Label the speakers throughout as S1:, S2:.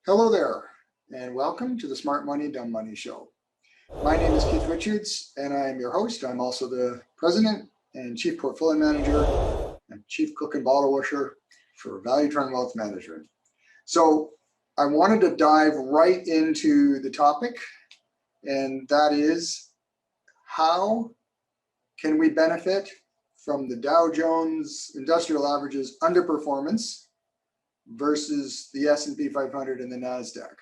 S1: Hello there, and welcome to the Smart Money, Dumb Money Show. My name is Keith Richards, and I am your host. I'm also the President and Chief Portfolio Manager and Chief Cook and Bottle Washer for Value Tron Wealth Management. So I wanted to dive right into the topic, and that is how can we benefit from the Dow Jones Industrial Average's underperformance versus the S&P 500 and the NASDAQ.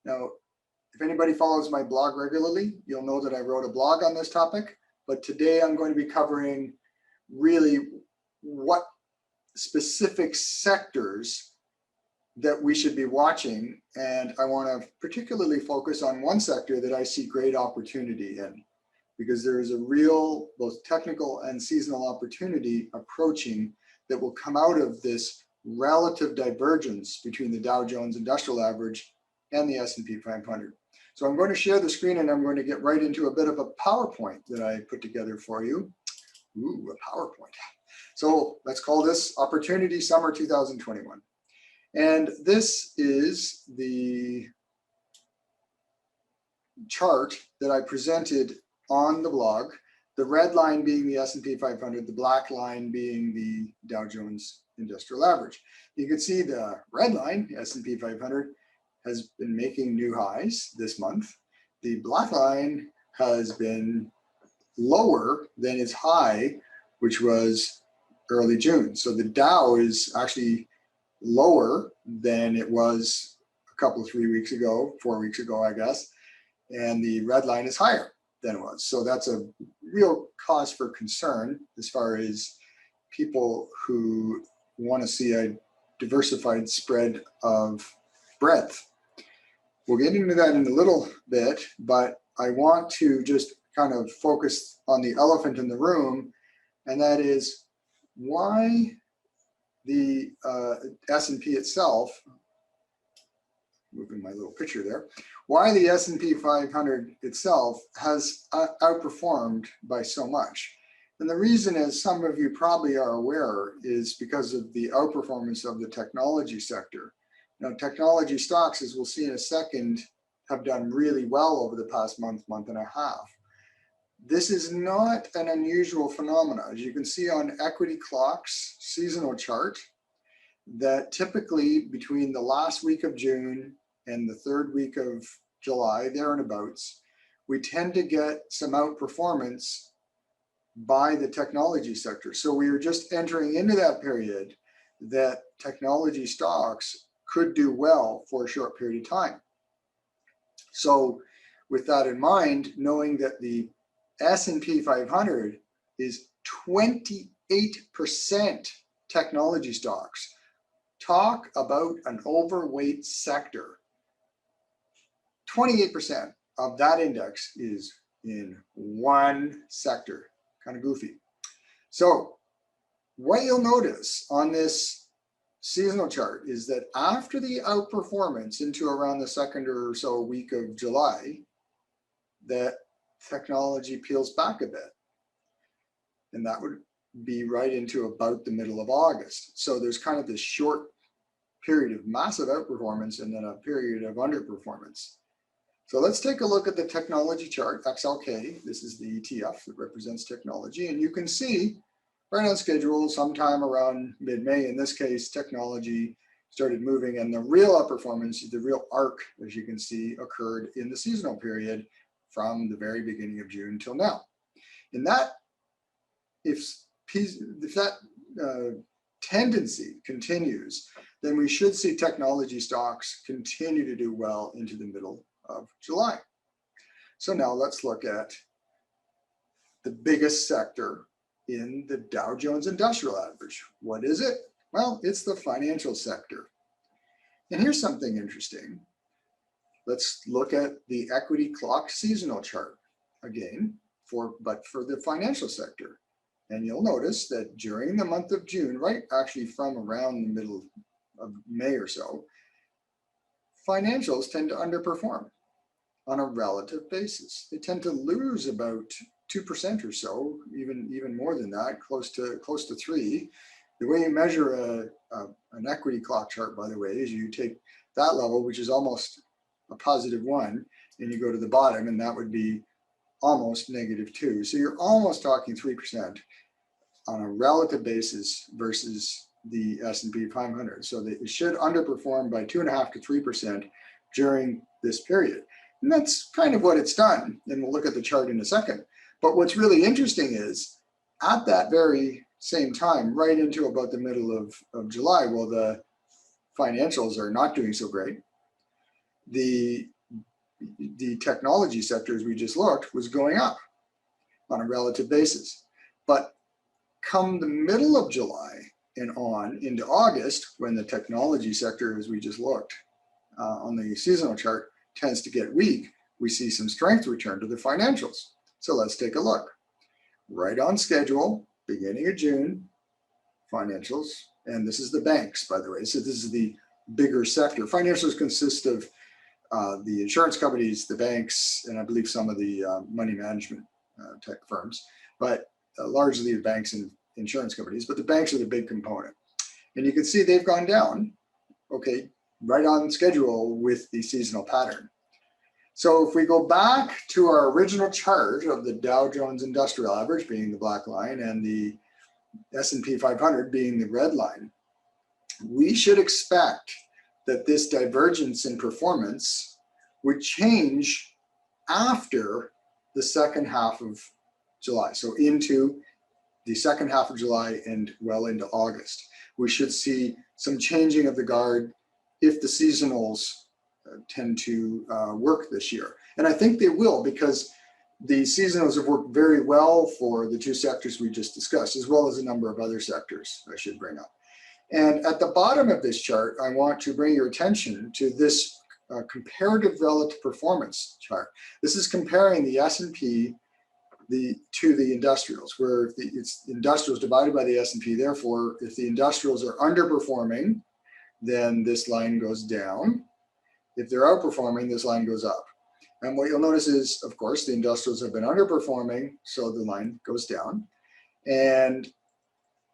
S1: Now, if anybody follows my blog regularly, you'll know that I wrote a blog on this topic, but today I'm going to be covering really what specific sectors that we should be watching, and I want to particularly focus on one sector that I see great opportunity in, because there is a real both technical and seasonal opportunity approaching that will come out of this relative divergence between the Dow Jones Industrial Average and the S&P 500. So I'm going to share the screen and I'm going to get right into a bit of a PowerPoint that I put together for you. Ooh, a PowerPoint. So let's call this Opportunity Summer 2021. And this is the chart that I presented on the blog, the red line being the S&P 500, the black line being the Dow Jones Industrial Average. You can see the red line, the S&P 500, has been making new highs this month. The black line has been lower than its high, which was early June. So the Dow is actually lower than it was a couple of 3 weeks ago, 4 weeks ago, I guess. And the red line is higher than it was. So that's a real cause for concern as far as people who want to see a diversified spread of breadth. We'll get into that in a little bit, but I want to just kind of focus on the elephant in the room, and that is why the S&P itself, moving my little picture there, why the S&P 500 itself has outperformed by so much. And the reason, as some of you probably are aware, is because of the outperformance of the technology sector. Now, technology stocks, as we'll see in a second, have done really well over the past month, month and a half. This is not an unusual phenomenon. As you can see on Equity Clock's seasonal chart, that typically between the last week of June and the third week of July, there and abouts, we tend to get some outperformance by the technology sector. So we are just entering into that period that technology stocks could do well for a short period of time. So with that in mind, knowing that the S&P 500 is 28% technology stocks, talk about an overweight sector. 28% of that index is in one sector. Kind of goofy. So what you'll notice on this seasonal chart is that after the outperformance into around the second or so week of July, that technology peels back a bit. And that would be right into about the middle of August. So there's kind of this short period of massive outperformance and then a period of underperformance. So let's take a look at the technology chart, XLK. This is the ETF that represents technology. And you can see right on schedule sometime around mid-May, in this case, technology started moving, and the real outperformance, the real arc, as you can see, occurred in the seasonal period from the very beginning of June till now. In that, if that tendency continues, then we should see technology stocks continue to do well into the middle of July. So now let's look at the biggest sector in the Dow Jones Industrial Average. What is it? Well, it's the financial sector. And here's something interesting. Let's look at the Equity Clock seasonal chart again, but for the financial sector. And you'll notice that during the month of June, right, actually from around the middle of May or so, financials tend to underperform on a relative basis. They tend to lose about 2% or so, even more than that, close to 3. The way you measure an equity clock chart, by the way, is you take that level, which is almost a +1, and you go to the bottom, and that would be almost -2. So you're almost talking 3% on a relative basis versus the S&P 500. So that it should underperform by 2.5 to 3% during this period. And that's kind of what it's done. And we'll look at the chart in a second. But what's really interesting is at that very same time, right into about the middle of July, well, the financials are not doing so great. The technology sector, as we just looked, was going up on a relative basis. But come the middle of July and on into August, when the technology sector, as we just looked on the seasonal chart, tends to get weak, we see some strength return to the financials. So let's take a look. Right on schedule, beginning of June, financials, and this is the banks, by the way. So this is the bigger sector. Financials consist of the insurance companies, the banks, and I believe some of the money management tech firms, but largely the banks and insurance companies, but the banks are the big component. And you can see they've gone down, okay, right on schedule with the seasonal pattern. So if we go back to our original chart of the Dow Jones Industrial Average being the black line and the S&P 500 being the red line, we should expect that this divergence in performance would change after the second half of July. So into the second half of July and well into August. We should see some changing of the guard if the seasonals tend to work this year. And I think they will, because the seasonals have worked very well for the two sectors we just discussed, as well as a number of other sectors I should bring up. And at the bottom of this chart, I want to bring your attention to this comparative relative performance chart. This is comparing the S&P to the industrials, where it's industrials divided by the S&P. Therefore, if the industrials are underperforming, then this line goes down. If they're outperforming, this line goes up. And what you'll notice is, of course, the industrials have been underperforming, so the line goes down. And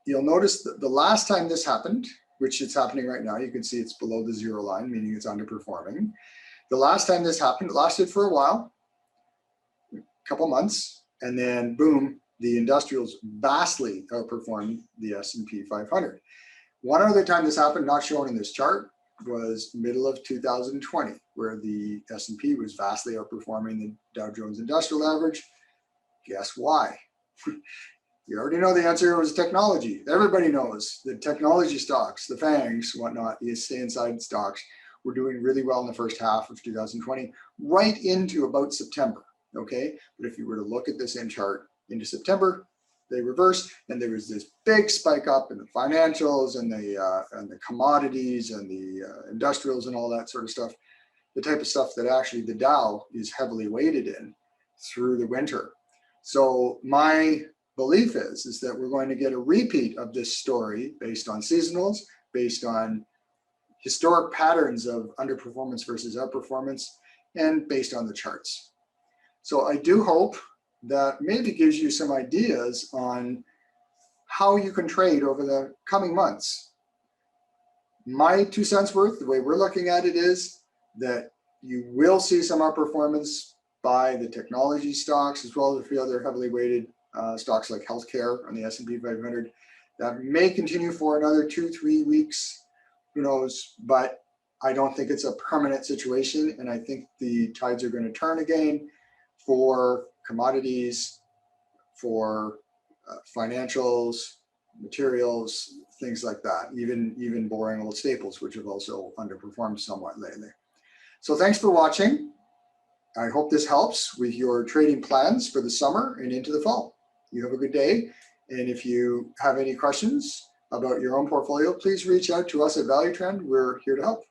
S1: you'll notice that the last time this happened, which it's happening right now, you can see it's below the zero line, meaning it's underperforming. The last time this happened, it lasted for a while, a couple months, and then boom, the industrials vastly outperformed the S&P 500. One other time this happened, not shown in this chart, was middle of 2020, where the S&P was vastly outperforming the Dow Jones Industrial Average. Guess why? You already know the answer. It was technology. Everybody knows the technology stocks, the FANGs, whatnot, the stay inside stocks were doing really well in the first half of 2020, right into about September, okay? But if you were to look at this in chart into September, they reversed, and there was this big spike up in the financials and the commodities and the industrials and all that sort of stuff, the type of stuff that actually the Dow is heavily weighted in through the winter. So my belief is that we're going to get a repeat of this story based on seasonals, based on historic patterns of underperformance versus outperformance, and based on the charts. So I do hope that maybe gives you some ideas on how you can trade over the coming months. My 2 cents worth, the way we're looking at it, is that you will see some outperformance by the technology stocks, as well as a few other heavily weighted stocks like healthcare on the S&P 500. That may continue for another 2-3 weeks, who knows, but I don't think it's a permanent situation. And I think the tides are going to turn again for commodities, for financials, materials, things like that, even boring old staples, which have also underperformed somewhat lately. So thanks for watching. I hope this helps with your trading plans for the summer and into the fall. You have a good day. And if you have any questions about your own portfolio, please reach out to us at Value Trend. We're here to help.